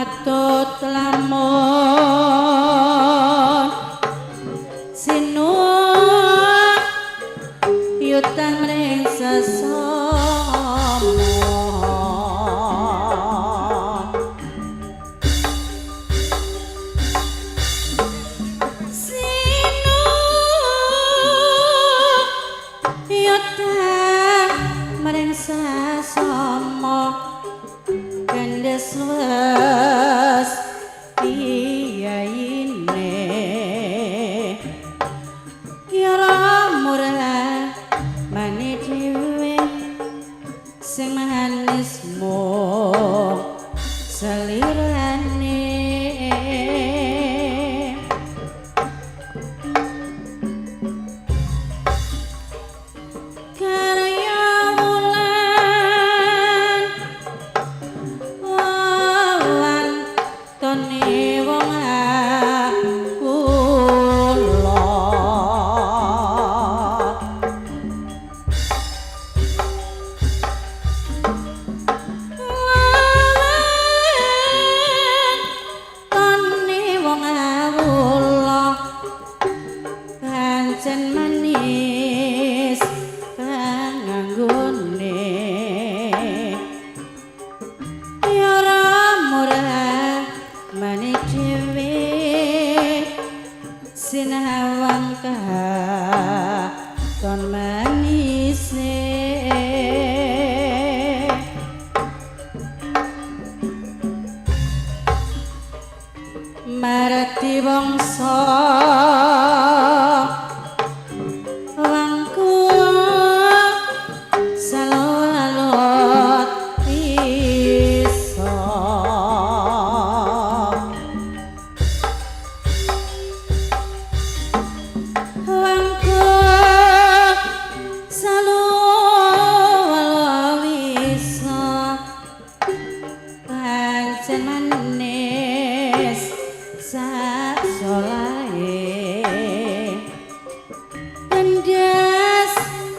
patut lamun sinuk yutan mring sesama sinuk yutan mring sesama gandes wes piyaine ya ramura mane dhewe sing manis mung selirane karya wulan wantone wong kula wantone wong kula pancen manis kanggone ya ramura mane dhewe sinawang katon manise marati bangsa wangku salawat bisa wangku salawat bisa pancen manis sak solahe endas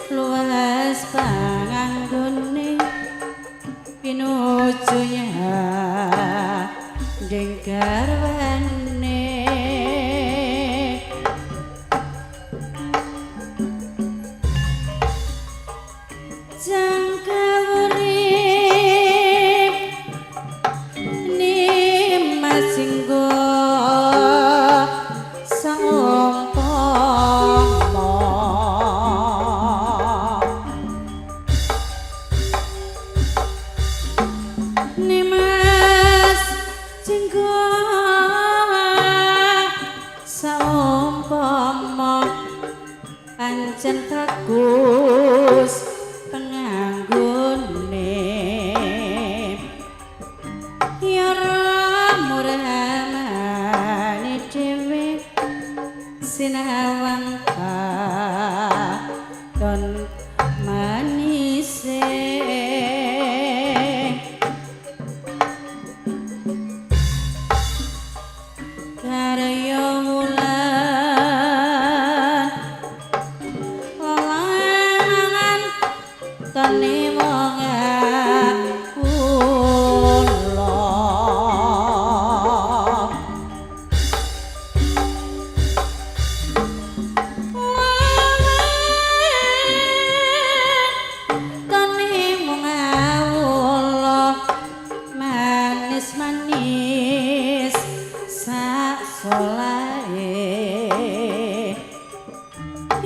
luas panganggone pinujunya dengkarwane jangka urip ni masinggo saumpama ni mas jinggo saumpama pancen bagus penganggone ya ramura mane dhewe sinawang katon manise karya wulan wawangan tane wong kula manis sak solahe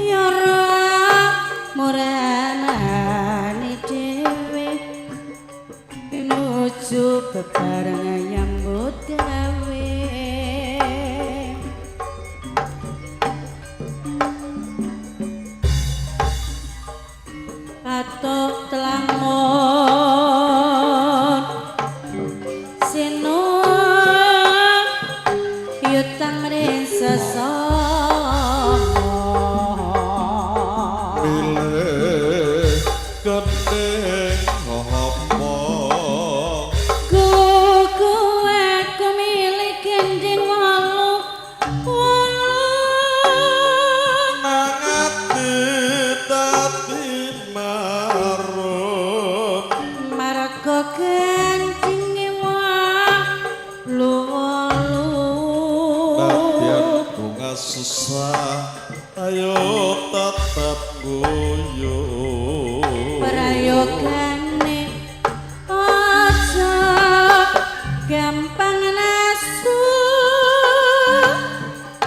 ya ramurane dhewe nuju bebarengan nyambut gawe patok telamun sinuk yutan mring sesama pilih kening apa kuku aku milik gending walu nangati tapi marut marga gending wah susah ayo tetap guyu prayogane aja gampang nasu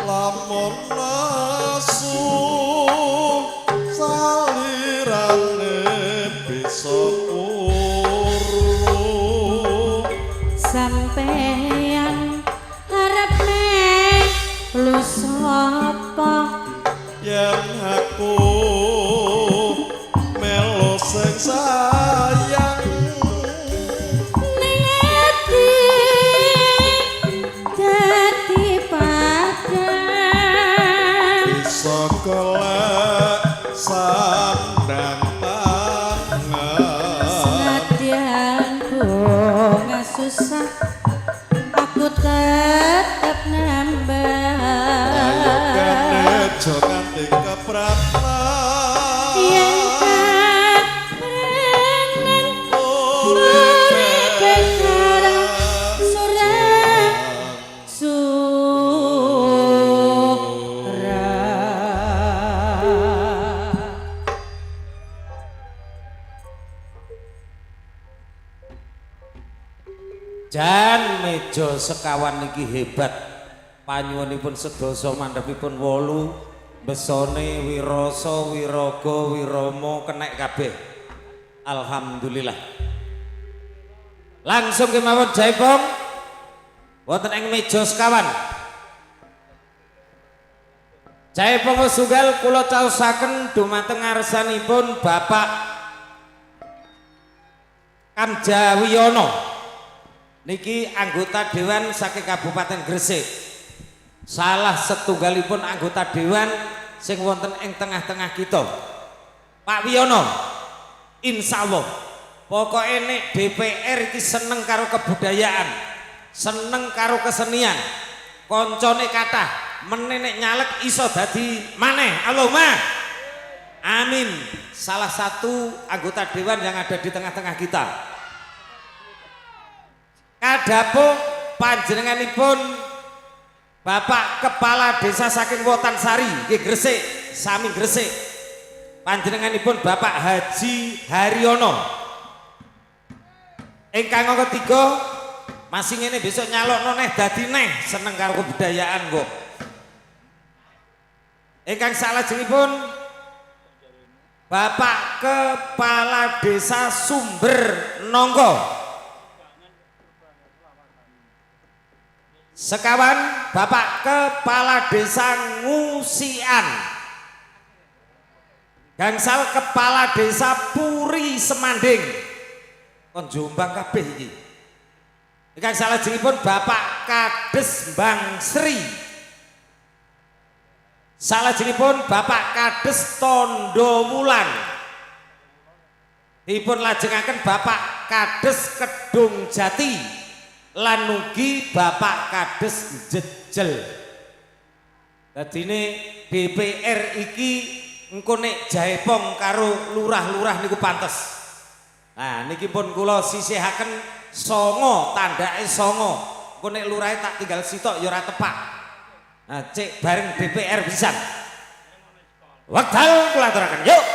lamun nasu salirane bisa urung sampeyan arep nek lu sapa yen aku melo sing sayang ning ati dadi padang bisa golek sandang pangan senadyan bunga susah aku tetep nambah ayo kene jangan kepratna yen karenan uripe karang surang surang Jan meja sekawan niki hebat panyuwunipun sedasa mandhapipun 8 besone wirasa wiraga wirama kenek kabeh alhamdulillah langsung kemawon jaipong wonten ing meja sekawan jaipong sunggal kula caosaken dumateng ngarsanipun Bapak Kamja Wiyono niki anggota dewan saking Kabupaten Gresik salah setunggalipun anggota dewan sing wonten ing tengah-tengah kita Pak Wiyono insyaallah pokoknya nek DPR iki seneng karo kebudayaan seneng karo kesenian koncone kathah meneh nek nyalek iso dadi maneh Allahumma amin salah satu anggota dewan yang ada di tengah-tengah kita kadapuk panjenenganipun Bapak Kepala Desa saking Wotansari nggih Gresik sami Gresik panjenenganipun Bapak Haji Haryono ingkang ketiga masih ngene besok nyalokno neh dadi neh seneng karo kebudayaan kok ingkang salajengipun Bapak Kepala Desa Sumber Nongko sekawan Bapak Kepala Desa Ngusian gangsal Kepala Desa Puri Semanding kon Jombang kabeh iki ingkang salajengipun Bapak Kades Bangsri salajengipun Bapak Kades Tondo Mulan dipun lajengaken Bapak Kades Kedung Jati lan ugi Bapak Kades Jejel. Dadine DPR iki engko nek jaepong karo lurah-lurah niku pantes. Nah niki pun kula sisihaken 9 tandake 9. Engko nek lurahe tak tinggal sitok ya ora tepak. Nah cek bareng DPR pisan. Wekdal kula aturaken yuk.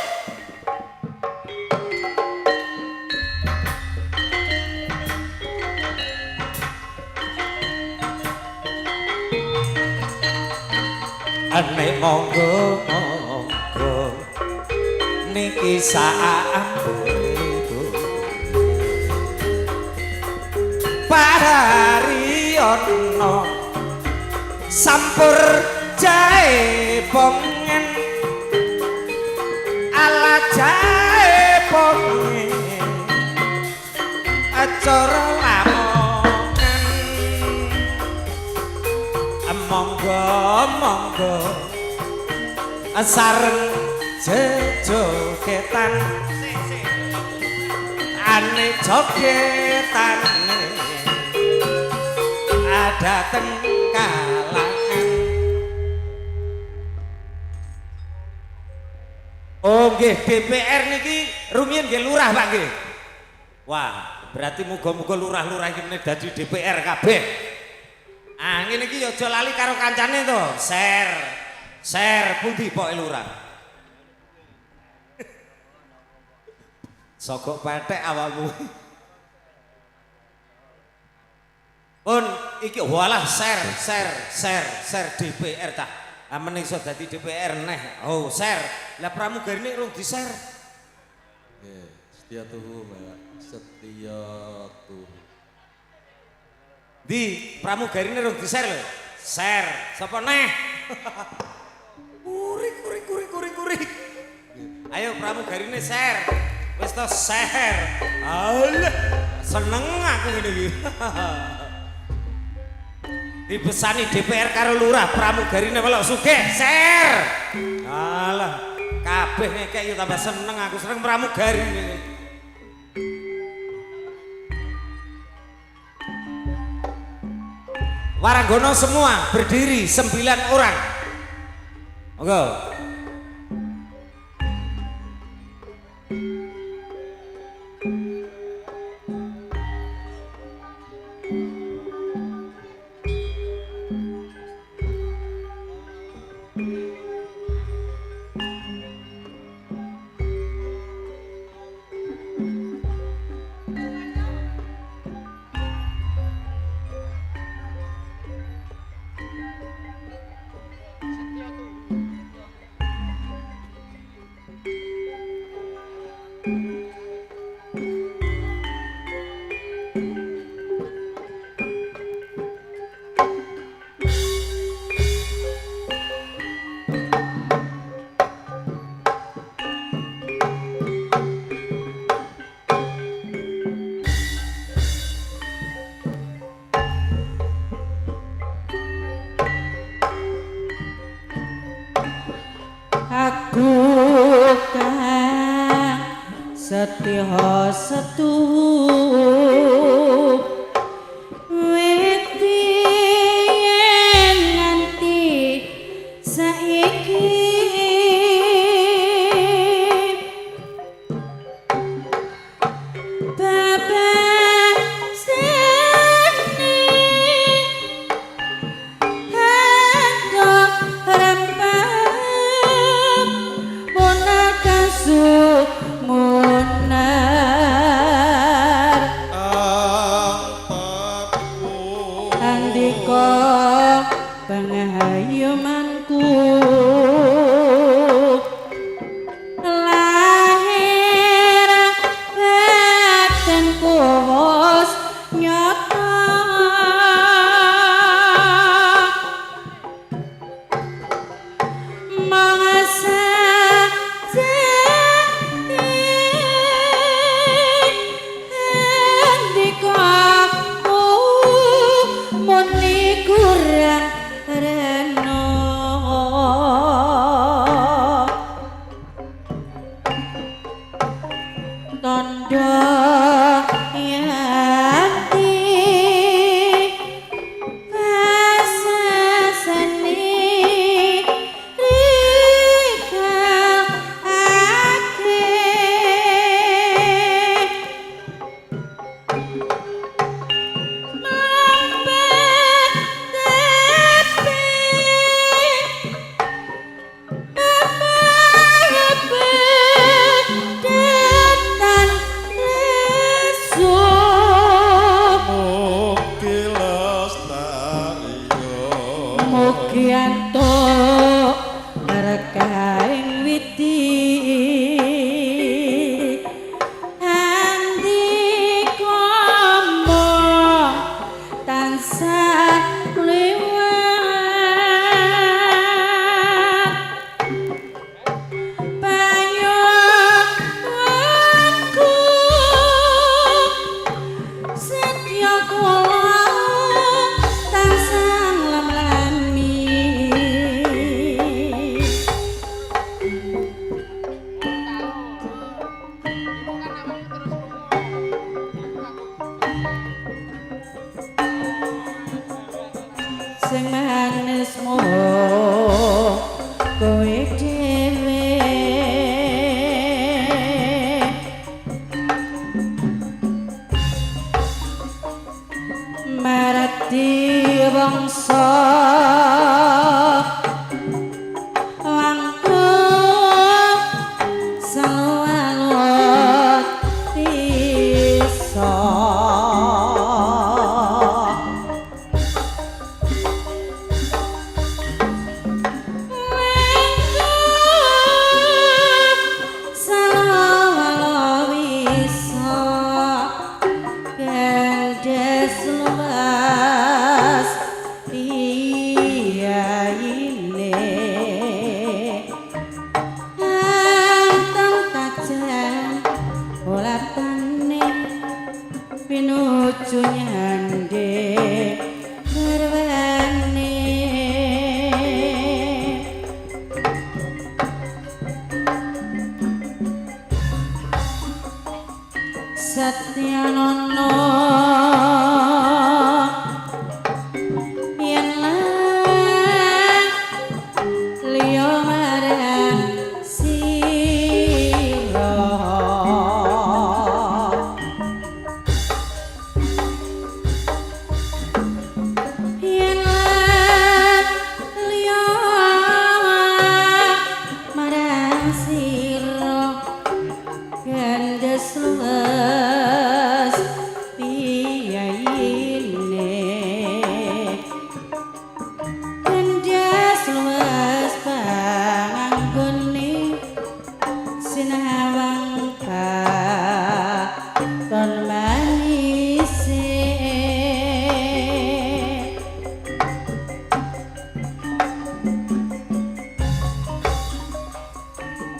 Ane monggo monggo niki saampunipun Parari ono sampur jae pongen ala jae pongen acara lamongan monggo monggo sareng jejogetan ane jogetane ada teng kalangan oh nggih DPR niki rumiyin nggih lurah Pak nggih wah berarti muga-muga lurah-lurah iki dadi DPR kabeh Ah ngene iki ya aja lali karo kancane to. Share pundi poke lurah. Sogok pathek awakmu. Pun iki walah share DPR ta. Amen iso dadi DPR neh. Oh, share. Lah pramugarine urung di-share. Nggih, setia tuhu, Mbak. Setia tuhu. Di pramugarine urung di-share lho. Share. Sapa neh? Kuri. Ayo pramugarine share. Wis to share. Alah, seneng aku ngene iki. Dibesani DPR karo lurah pramugarine melok sugih share. Alah, kabeh ngekek yo tambah seneng aku seneng pramugari ini. Waranggono semua berdiri 9 orang. Monggo. Aku kang setya setuh witi yen nganti saiki bapak seni hendak rempah monakasu munar andika pangayumanku lahir batinku wis nyata mangsa tondo yati pasasani rika ake Mugianto berkain witi andi kombo tansah liwat payungku setya kula tansah lemlani sing manis moho kowe dhewe ngerti bangsa langkung selalu bisa pinuju nyande garwane Satyanono yen liya marang sira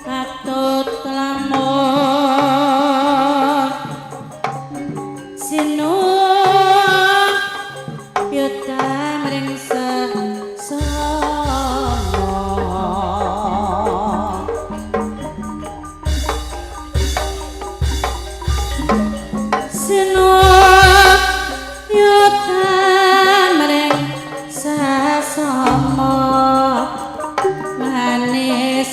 Patut lamun sinu yuta mring sinu yuta mring sasama manis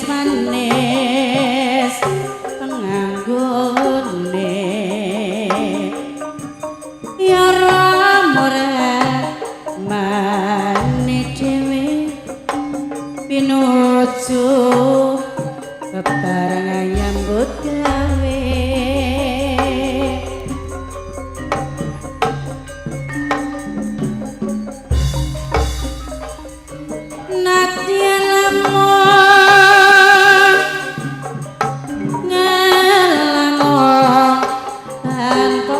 penganggone ya ramore manis dhewe pinuju bebarengan nyambut gawe Nadia lamun ngelangong tanpa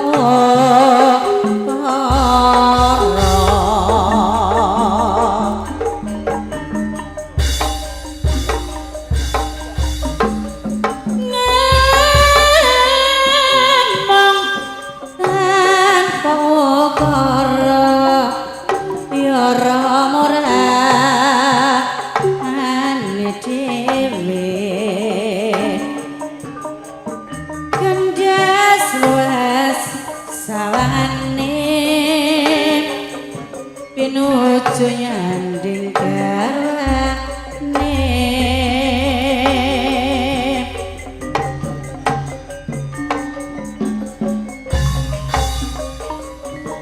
pinuju nyanding garwane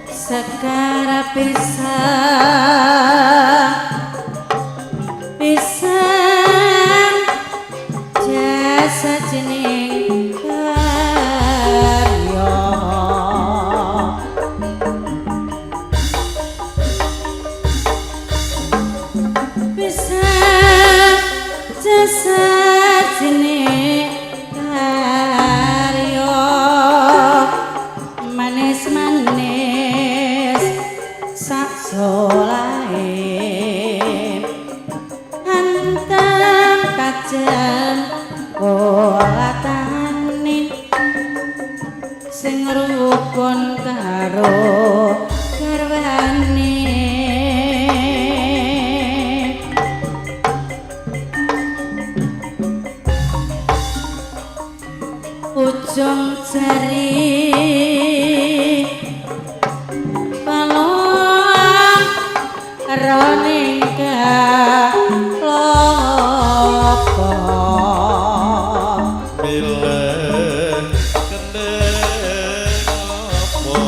sekara pisang jasa jening karya jasa jening karya manis-manis sak solahe antem kajen pola tani sing rukun karo garwane ujung jari palong roning kalopo Bilih kendeng apa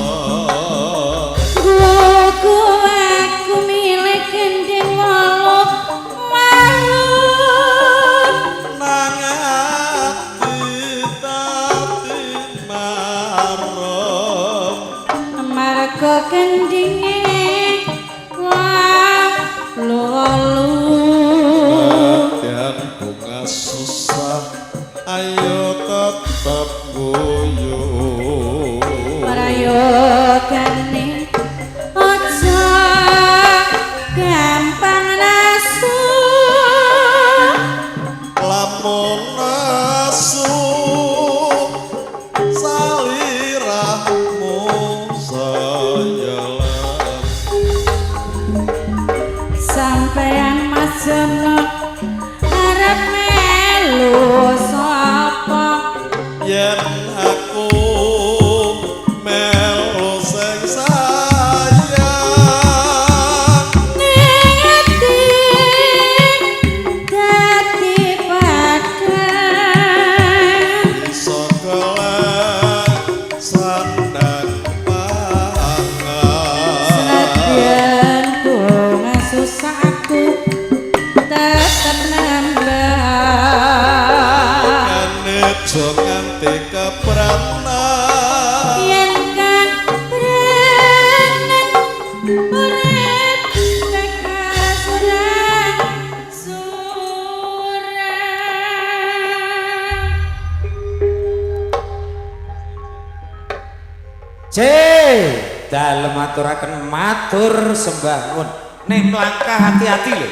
dalem aturaken matur sembah nuwun. Nek melangkah hati-hati lho.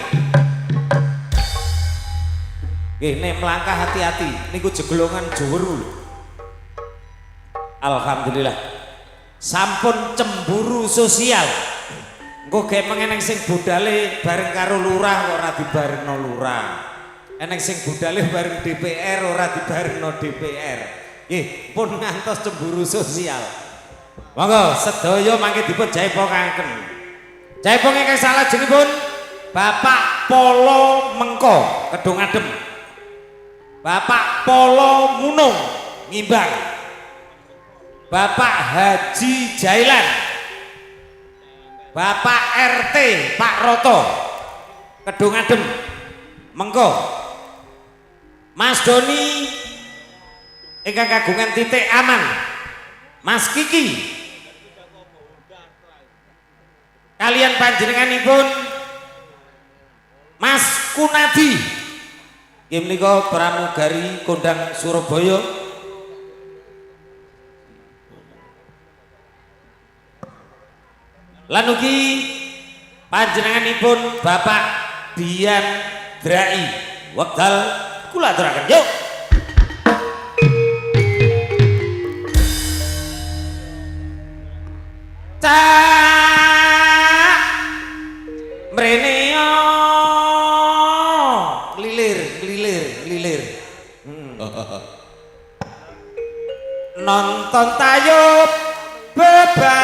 Nggih, nek melangkah hati-hati niku jeglongan jeweru lho. Alhamdulillah. Sampun cemburu sosial. Engko ge mengeneng sing budale bareng karo lurah kok ora dibarengno lurah. Eneng sing budale bareng DPR ora dibarengno DPR. Nggih, pun ngantos cemburu sosial. Monggo sedaya mangke dipun jaipongaken. Jaipong ingkang salajengipun Bapak Polo Mengko Kedung Adem. Bapak Polo Munung Ngimbang. Bapak Haji Jailan. Bapak RT Pak Roto Kedung Adem Mengko. Mas Doni ingkang kagungan titik aman. Mas Kiki kalian panjenenganipun Mas Kunadi nggih menika pramugari kondang Surabaya. Lan ugi panjenenganipun Bapak Dian Drai wekdal kula aturaken yuk. Cak mrene lilir nonton tayub bebarengan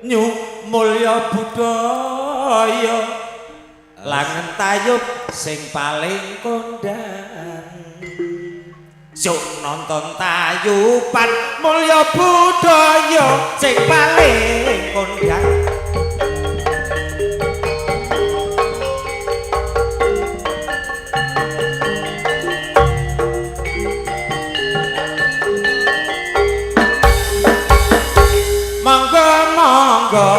nyuk mulya budaya langen tayub sing paling kondang. Syuk nonton tayuban mulya budaya sing paling kondang. Monggo-monggo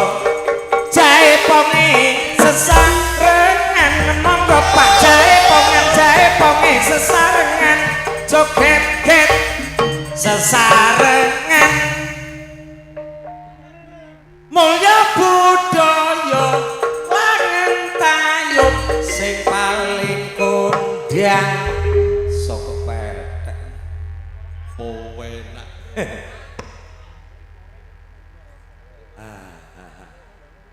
jaiponge sesarengan, monggo Pak jaiponge sesarengan. Joget-get sesarengan mulya budaya langen tayub sing paling kondang. Saka petek enak.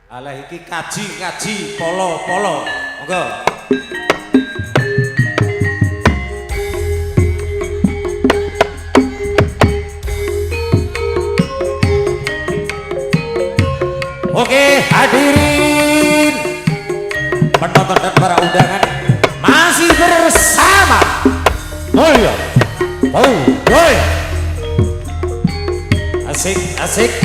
Alah iki kaji polo monggo. Oke, hadirin penonton dan para undangan masih bersama Mulya Budaya. Asik. Hati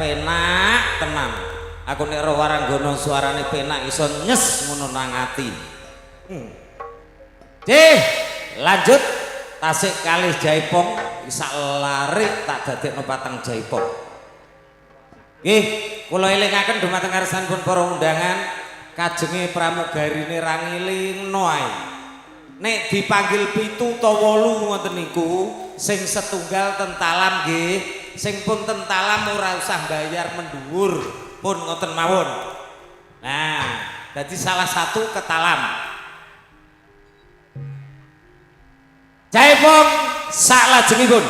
penak tenan. Aku nek ro Waranggono suarane penak iso nyes ngono nang ati. Lanjut tasik kalih jaipong sak larik tak dadekno patang jaipong. Nggih, kula elingaken dumateng karsanipun para undangan kajenge pramugarine rangilingno ae. Nek dipanggil 7 utawa 8 ngoten niku sing setunggal tentalam nggih, sing pun tentalam ora usah bayar mendhuwur pun ngoten mawon. Nah, jadi salah satu ketalam. Jaipong salajengipun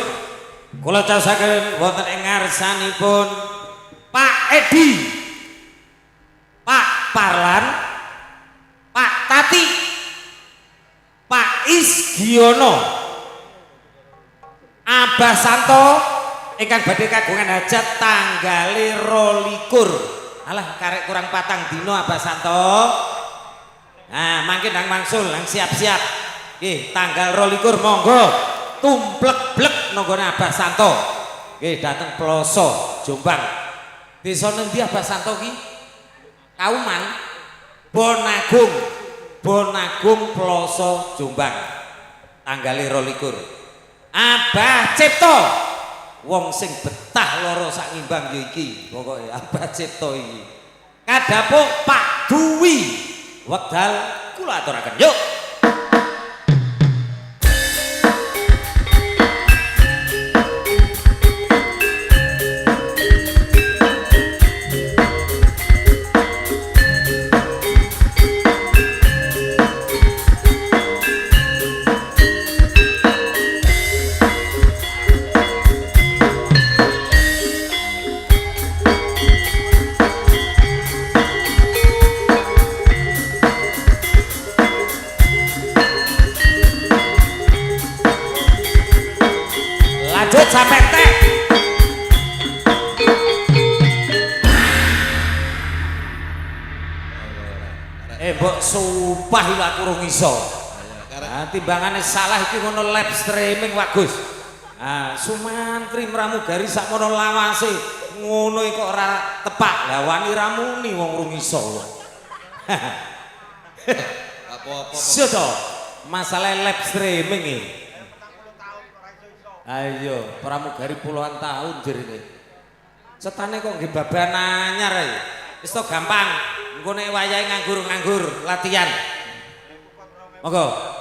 kula caosaken wonten ing ngarsanipun Pak Edi, Pak Parlan, Pak Tati, Pak Isgiono, Abah Santo ingkang badhe kagungan hajat tanggale 22. Alah karek kurang patang dino Abah Santo. Nah, mangke ndang mangsul, ndang siap-siap. Nggih, tanggal 22 monggo tumplek-blek nanggone Abah Santo. Nggih, dateng Ploso, Jombang. Desa nendi Abah Santo ki? Kauman, Bonagung. Bonagung Ploso, Jombang. Tanggale 22. Abah Cipto. Wong sing betah loro sak ngimbang ya iki. Pokoke Abah Cipto iki. Kadhapuk Pak Duwi. Wekdal kula aturaken. Yuk. Sampai teh mbok sumpah iki aku urung iso. Timbangane salah iki ngono live streaming Pak Gus. Sumantri pramugari sak mono lawase ngono iki kok ora tepak. Lah wani ramuni wong urung iso. Apa-apa. Sedo masalah live streaming iki. Ayo, pramugari puluhan tahun jerine. Setane kok nggih baban anyar ae. Wis to gampang. Engko nek wayahe nganggur-nganggur latihan. Monggo.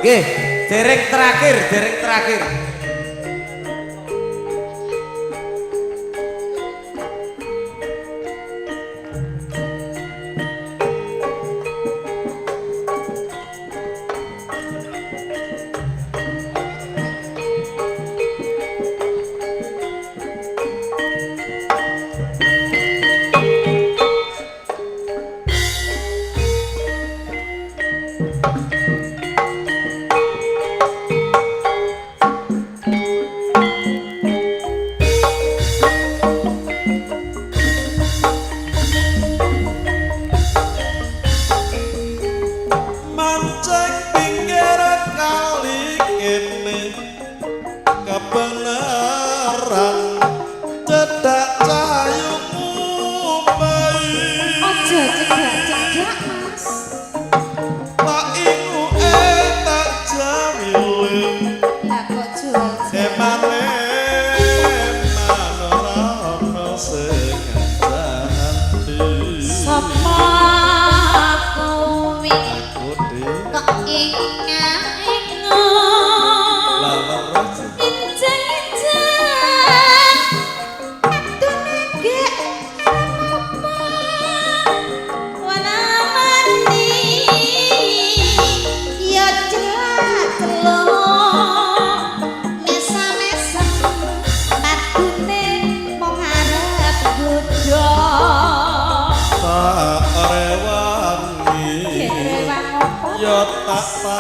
Oke, dereng terakhir.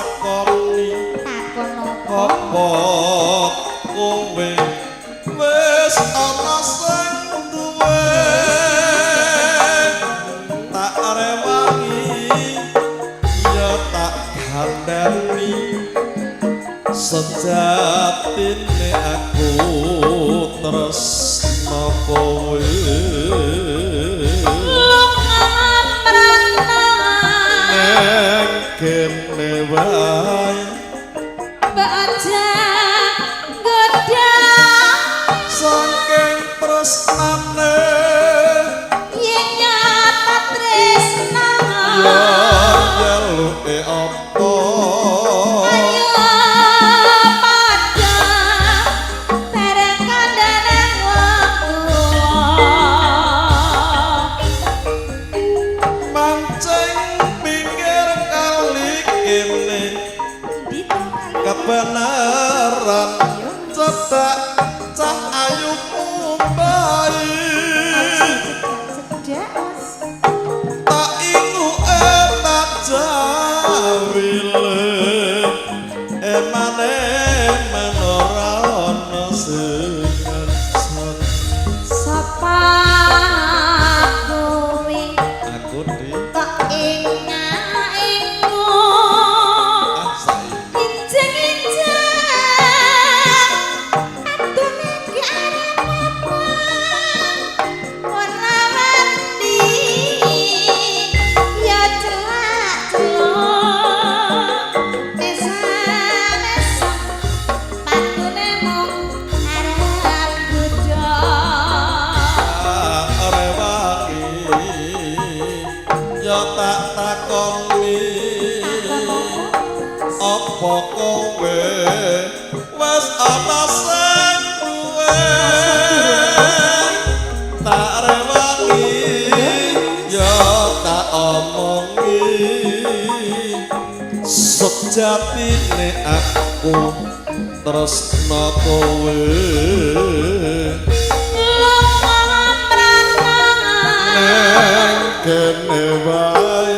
takoni takon apa apa kowe wis ana sing duwe tak rewangi ya tak kandhani sejatine aku tresno kowe neng kene wae baca godang saking tresnane yen nyata tresna ya jaluke apa ayo padha bareng kandhane wong mancing pinggir kali kene kebenaran cedak cah ayu bayi tak ingu tak jawile emane menora ana sing ngerson sapa kowe aku di tak inga-ingu saiki injeng-injeng adone ki arep apa ora wani ya celak-celok desa-desa patune mung arep godhong rewangi ya tak takoni apa kowe wis ana sing duwe tak rewangi ya tak omongi sejatine aku tresno kowe neng kene wae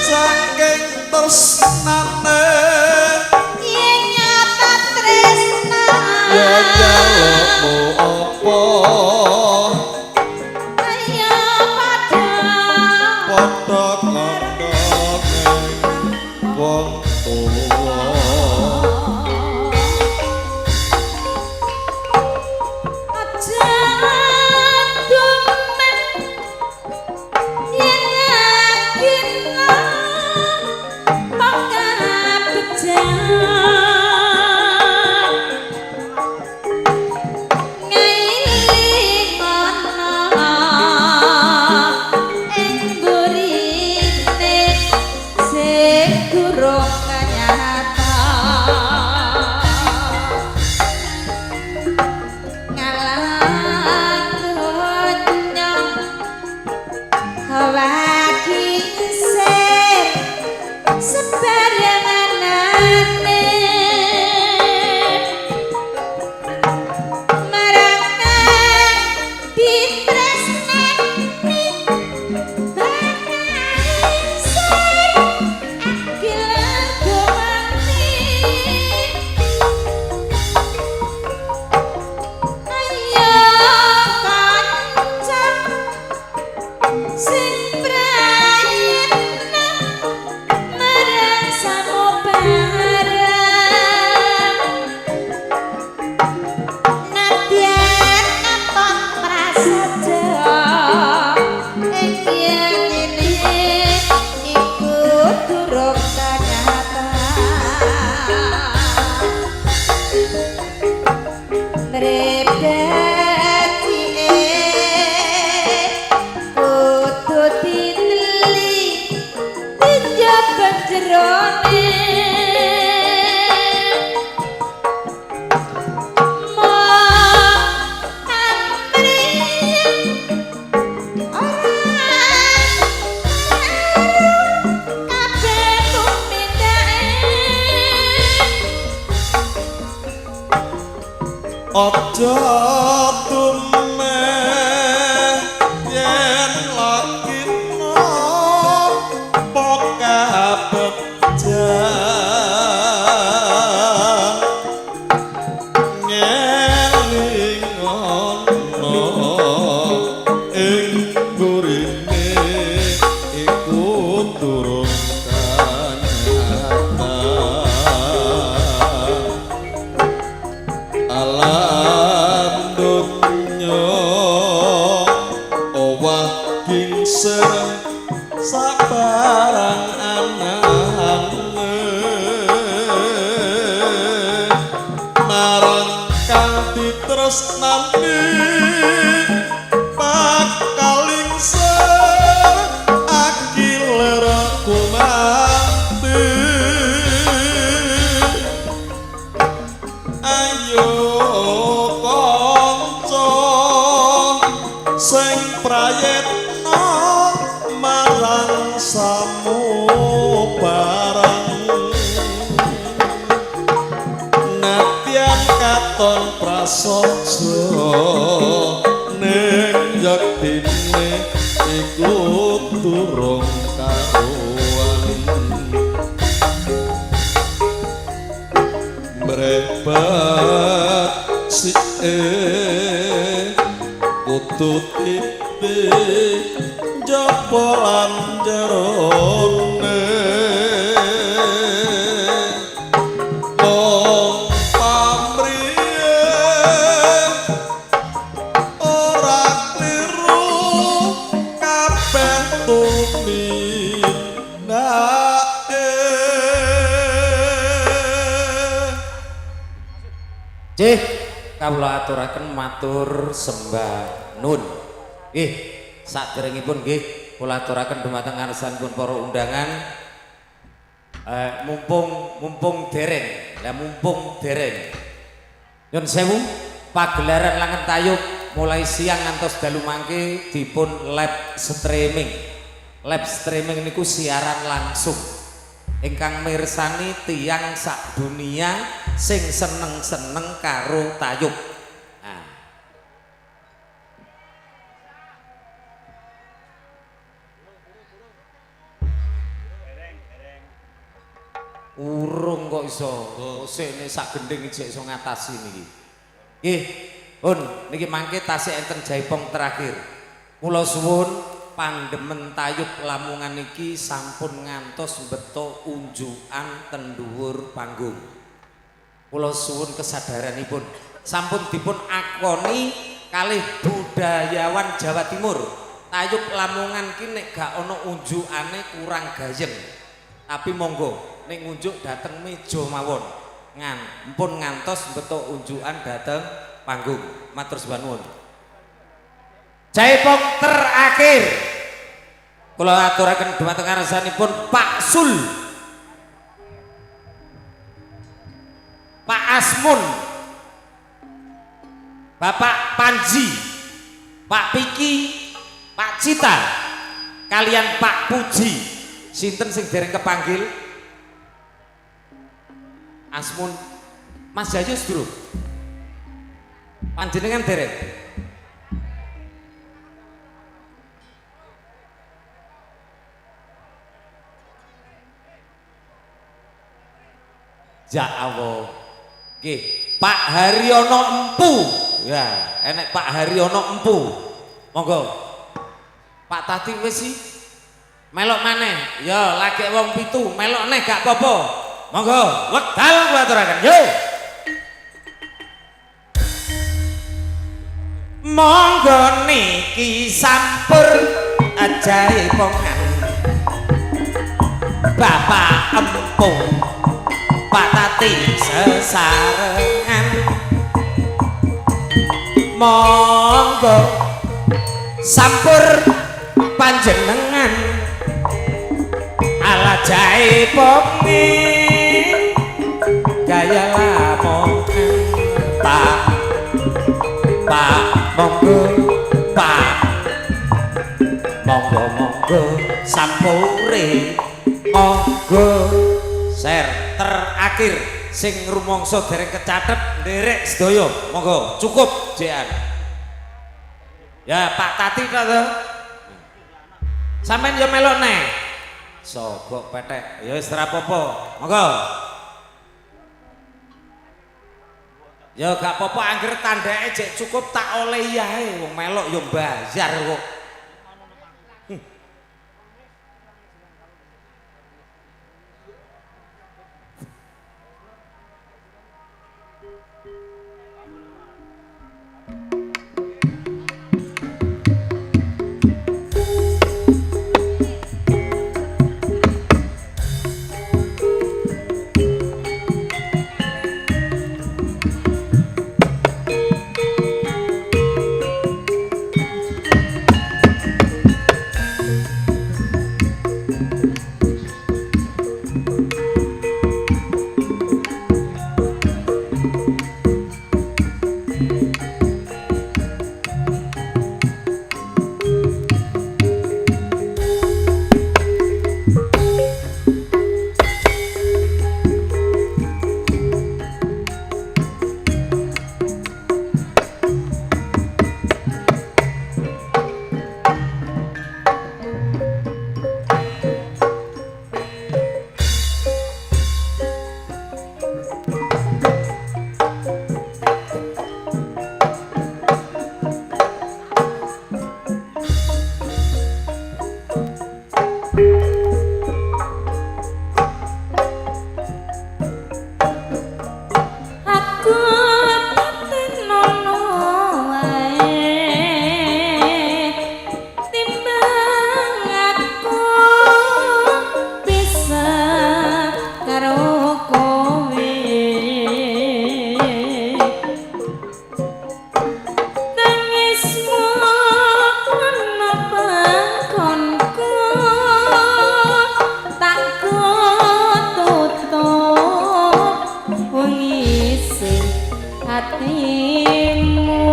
saking tresnane ya jalukmu apa padha kandhane wong tuwa Aja tumeh yen lakina sabarang anang marang kang ditresnani bakaling akil kumati ayo kanca sing prayetna marang samubarang nadyan katon prasaja ning yektine iku durung karuan mrebet si kudu tipe jopolan jerone wong pamriye ora kliru kabeh tuminake Cih kawula aturaken matur sembah nun nggih saderengipun nggih kula aturaken dumateng ngarsanipun para undangan mumpung dereng nyun sewu pagelaran langen tayub mulai siang ngantos dalu mangke dipun live streaming niku siaran langsung ingkang mirsani tiyang sak dunia sing seneng-seneng karo tayub. Nah. Urung kok iso. Sik sak gending ijek iso ngatasi niki. Nggih, Hun, niki mangke tasih enten jaipong terakhir. Mula suwun pandemen tayub Lamongan niki sampun ngantos beto unjukan ten dhuwur panggung. Kula suwun kesadaranipun sampun dipun akoni kalih budayawan Jawa Timur. Tayub Lamongan ki nek gak ana unjukane kurang gayeng. Tapi monggo nek ngunjuk dateng meja mawon. Mpun ngantos beto unjukan dateng panggung. Matur sembah nuwun. Jaipong terakhir kula aturaken dumateng ngarsanipun Pak Sul, Pak Asmun, Bapak Panji, Pak Piki, Pak Cita, kalian Pak Puji. Sinten sing dereng kepanggil? Asmun, Mas Jayus dulu. Panjenengan dereng. Ya Allah. Nggih, Pak Haryono Empu. Ya, enek Pak Haryono Empu. Monggo. Pak Tati wis sih. Melok maneh. Ya, lagi wong pitu, melok neh gak apa-apa. Monggo, wekdal kula aturaken. Yo. Monggo niki sampur ajaipongan. Bapak Empu Pak Tati sesarengan monggo sampur panjenengan ala jaipongi gaya lamongan Pak monggo Pak monggo sampure monggo share terakhir sing rumangsa dereng kecathet nderek sedaya monggo cukup jean ya Pak Tati to sampean yo melok neh sogok petek ya wis ora apa-apa monggo ya gak apa-apa angger tandake jek cukup tak oleh yae wong melok yo bayar kok Aku tenono wae timbang aku bisa karo kowe tangismu ana panggonku tak tutup ngisi hatimu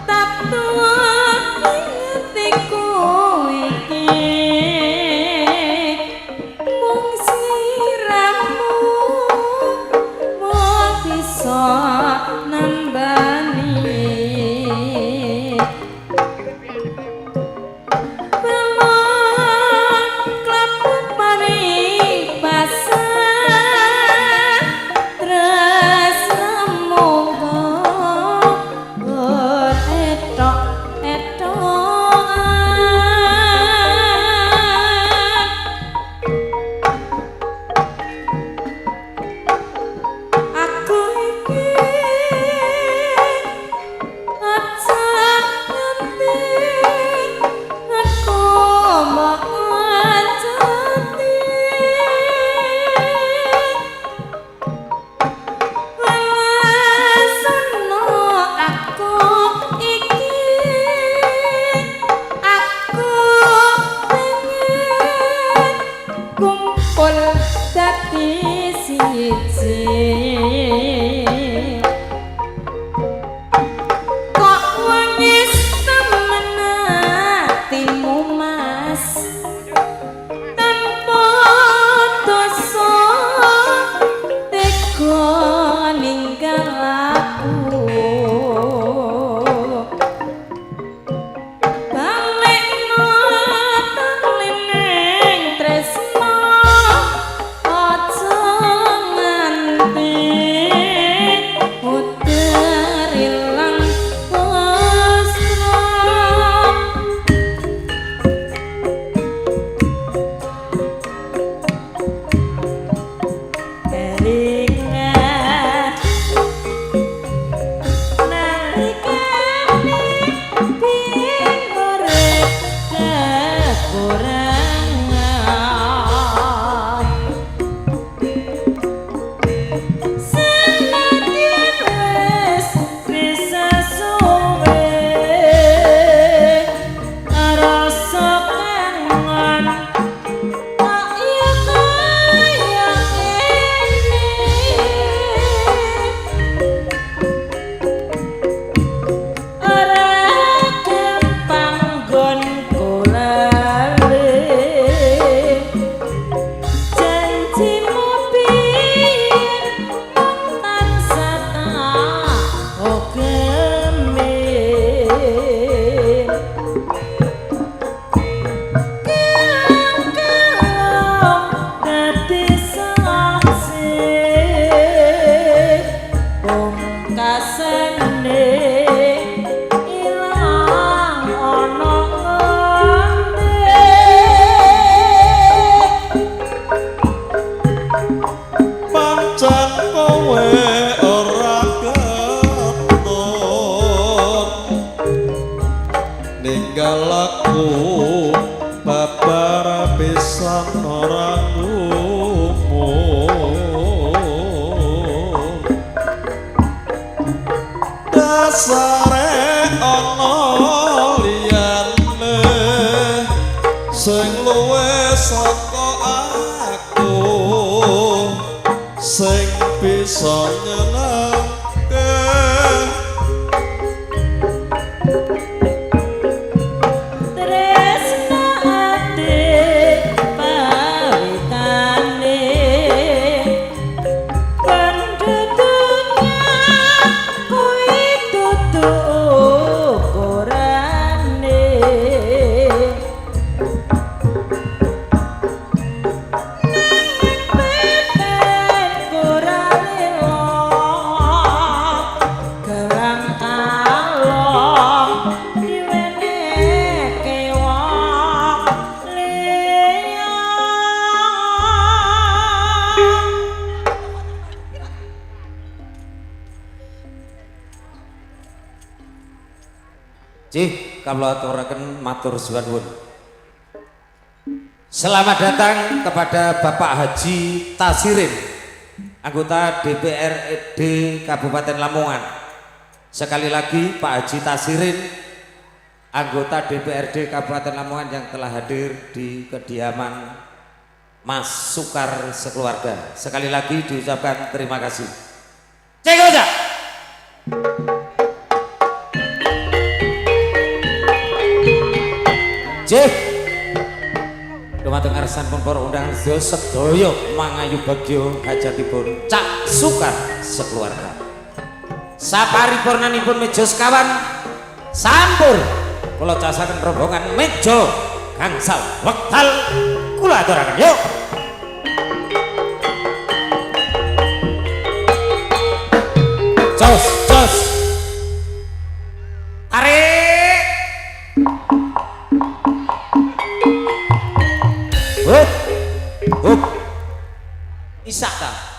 tak tutup hatiku iki mung siramu mau bisa nambani dadi siji kok wangis temen atimu mas tanpa dosa tega ninggal aku balekno tanglining tresno aja nganti uter ilang pasrah keringat nalikane pinurip kekurangan senadyan wis bisa suwe rasa kangen tak ya kaya ngene ora gampang nggonku lali janjimu biyen tansah tak gemen kelang-kelang dadi saksi pungkasane ilang ana ngendi pancen kowe ora ketut ninggal aku babar pisan ora ngumum dasare ana bisa nyenengke tresna ati pawitane pendudunya kuwi dudu ukurane Cih, kalau aturaken matur suwun. Selamat datang kepada Bapak Haji Tasirin, anggota DPRD Kabupaten Lamongan. Sekali lagi Pak Haji Tasirin, anggota DPRD Kabupaten Lamongan yang telah hadir di kediaman Mas Sukar sekeluarga. Sekali lagi diucapkan terima kasih. Cek aja. Cek. Dumateng ngarsanipun para undangan sedaya mangayu bagya hajatipun Cak Sukar sekeluarga. Saparipurnanipun meja sekawan sampun kula casaken rombongan meja gangsal wekdal kula aturaken yuk. Jos jos. Tarik. Hup. Isak ta.